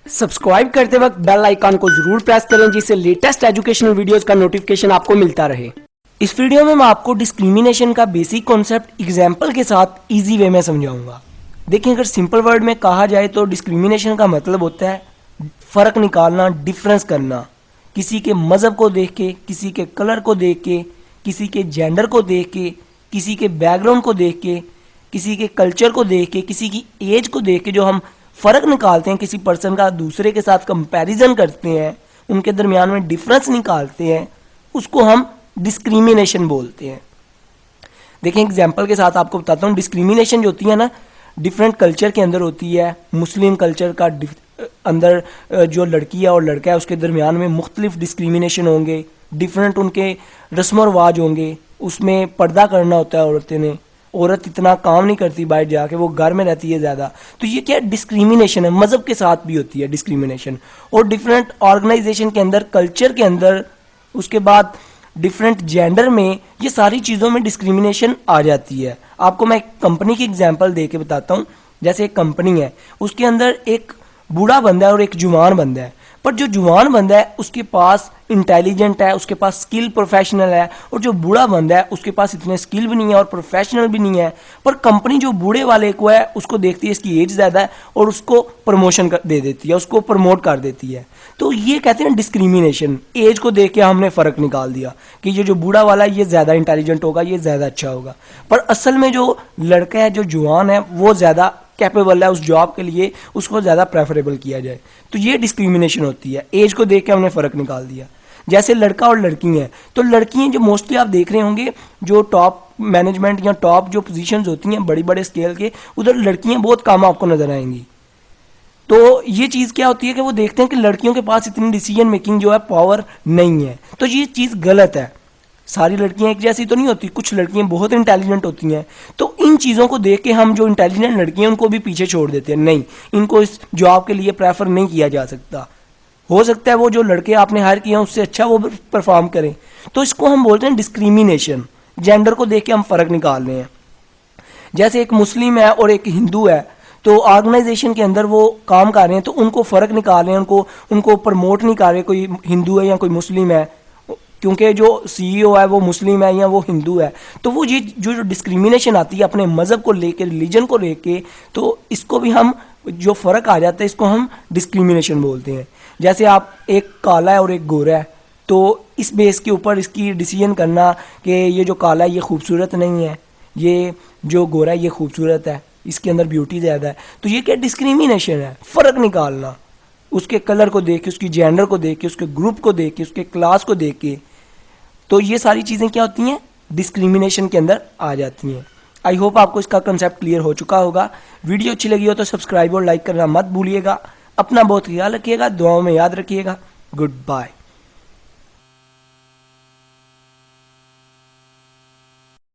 Subscribe करते वक्त bell icon को जरूर प्रेस करें जिससे लेटेस्ट एजुकेशनल वीडियोस का नोटिफिकेशन आपको मिलता रहे। इस वीडियो में मैं आपको डिस्क्रिमिनेशन का बेसिक कॉन्सेप्ट एग्जाम्पल के साथ इजी वे में समझाऊंगा। देखिए, अगर सिंपल वर्ड में कहा जाए तो डिस्क्रिमिनेशन का मतलब होता है फ़र्क निकालना, डिफरेंस करना, किसी के मज़हब को देख के, किसी के कलर को देख के, किसी के जेंडर को देख के, किसी के बैकग्राउंड को देख के, किसी के कल्चर को देख के, किसी की एज को देख के जो हम फ़र्क निकालते हैं, किसी पर्सन का दूसरे के साथ कंपैरिजन करते हैं, उनके दरमियान में डिफरेंस निकालते हैं, उसको हम डिस्क्रिमिनेशन बोलते हैं। देखें, एग्जांपल के साथ आपको बताता हूँ। डिस्क्रिमिनेशन जो होती है ना, डिफरेंट कल्चर के अंदर होती है। मुस्लिम कल्चर का अंदर जो लड़की है और लड़का है उसके दरमियान में मुख्तलिफ डिस्क्रिमिनेशन होंगे, डिफरेंट उनके रस्म व रिवाज होंगे। उसमें पर्दा करना होता है औरतें ने, औरत इतना काम नहीं करती बाहर जाके, वो घर में रहती है ज़्यादा। तो ये क्या डिस्क्रिमिनेशन है, मज़हब के साथ भी होती है डिस्क्रिमिनेशन। और डिफरेंट ऑर्गेनाइजेशन के अंदर, कल्चर के अंदर, उसके बाद डिफरेंट जेंडर में, ये सारी चीज़ों में डिस्क्रिमिनेशन आ जाती है। आपको मैं एक कंपनी की एग्जांपल दे के बताता हूँ। जैसे एक कंपनी है, उसके अंदर एक बूढ़ा बंदा है और एक जुवान बंदा है। पर जो जुवान बंदा है उसके पास इंटेलिजेंट है, उसके पास स्किल प्रोफेशनल है, और जो बूढ़ा बंदा है उसके पास इतने स्किल भी नहीं है और प्रोफेशनल भी नहीं है। पर कंपनी जो बूढ़े वाले को है उसको देखती है इसकी एज ज़्यादा है और उसको प्रमोशन दे देती है, उसको प्रमोट कर देती है। तो ये कहते हैं डिस्क्रिमिनेशन। एज को देख के हमने फ़र्क निकाल दिया कि ये जो बूढ़ा वाला है ये ज़्यादा इंटेलिजेंट होगा, ये ज़्यादा अच्छा होगा। पर असल में जो लड़का है, जो जवान है, वो ज़्यादा कैपेबल है उस जॉब के लिए, उसको ज़्यादा प्रेफरेबल किया जाए। तो ये डिस्क्रिमिनेशन होती है। एज को देख के हमने फ़र्क निकाल दिया। जैसे लड़का और लड़की हैं, तो लड़कियां जो मोस्टली आप देख रहे होंगे, जो टॉप मैनेजमेंट या टॉप जो पोजीशंस होती हैं बड़ी बड़े स्केल के, उधर लड़कियां बहुत कम आपको नजर आएंगी। तो ये चीज़ क्या होती है कि वो देखते हैं कि लड़कियों के पास इतनी डिसीजन मेकिंग जो है पावर नहीं है। तो ये चीज़ गलत है। सारी लड़कियां एक जैसी तो नहीं होती, कुछ लड़कियां बहुत इंटेलिजेंट होती हैं। तो इन चीज़ों को देख के हम जो इंटेलिजेंट लड़कियां हैं उनको भी पीछे छोड़ देते हैं। नहीं, इनको इस जॉब के लिए प्रेफर नहीं किया जा सकता। हो सकता है वो जो लड़के आपने हायर किए हैं उससे अच्छा वो परफॉर्म करें। तो इसको हम बोलते हैं डिस्क्रिमिनेशन। जेंडर को देख के हम फ़र्क निकाल रहे हैं। जैसे एक मुस्लिम है और एक हिंदू है, तो ऑर्गेनाइजेशन के अंदर वो काम कर रहे हैं, तो उनको फ़र्क निकाल रहे हैं, उनको प्रमोट नहीं कर रहे कोई हिंदू है या कोई मुस्लिम है, क्योंकि जो सीईओ है वो मुस्लिम है या वो हिंदू है। तो वो ये जो डिस्क्रिमिनेशन आती है अपने मज़हब को लेके, रिलीजन को लेके, तो इसको भी हम, जो फ़र्क आ जाता है इसको हम डिस्क्रिमिनेशन बोलते हैं। जैसे आप, एक काला है और एक गोरा है, तो इस बेस के ऊपर इसकी डिसीजन करना कि ये जो काला है ये खूबसूरत नहीं है, ये जो गोरा है ये खूबसूरत है, इसके अंदर ब्यूटी ज़्यादा है। तो ये क्या डिस्क्रिमिनेशन है, फ़र्क निकालना, उसके कलर को देख के, उसकी जेंडर को देख के, उसके ग्रुप को देख के, उसके क्लास को देख के। तो ये सारी चीज़ें क्या होती हैं, डिस्क्रिमिनेशन के अंदर आ जाती हैं। आई होप आपको इसका कंसेप्ट क्लियर हो चुका होगा। वीडियो अच्छी लगी हो तो सब्सक्राइब और लाइक करना मत भूलिएगा। अपना बहुत ख्याल रखिएगा, दुआओं में याद रखिएगा। Good bye.